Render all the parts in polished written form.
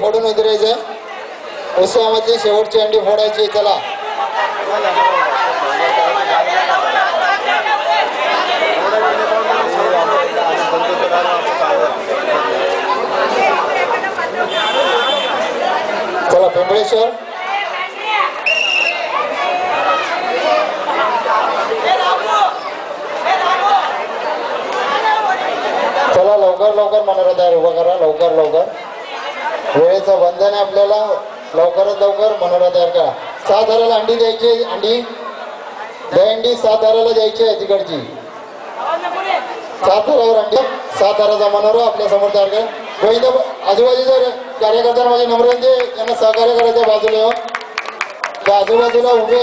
फोडून उतरायचं. उत्सवामधली शेवटची अंडी फोडायची. चला चला पिंपळेश्वर. चला लवकर लवकर मनोरा तयार उभा करा. लवकर लवकर वेळेचं बंधन आहे आपल्याला. लवकरात लवकर मनोरा तयार करा. 7 धाराला अंडी द्यायची. अंडी दहींडी 7 धाराला द्यायची आहे तिकडची. 7 धारावर अंडी 7 धाराचा मनोरा आपल्या समोर तयार करा. गोविंद आजूबाजूच्या कार्यकर्त्यांना माझी नम्र विनंती त्यांना सहकार्य करायचं. बाजूला त्या आजूबाजूला उभे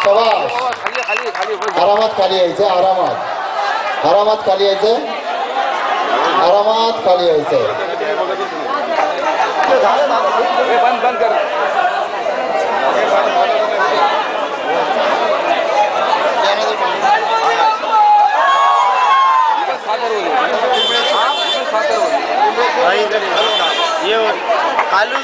शाबास. आरामात खाली यायचं. आरामात आरामात खाली यायचं. आरामात खाली यायचं. बंद कर. ये कालू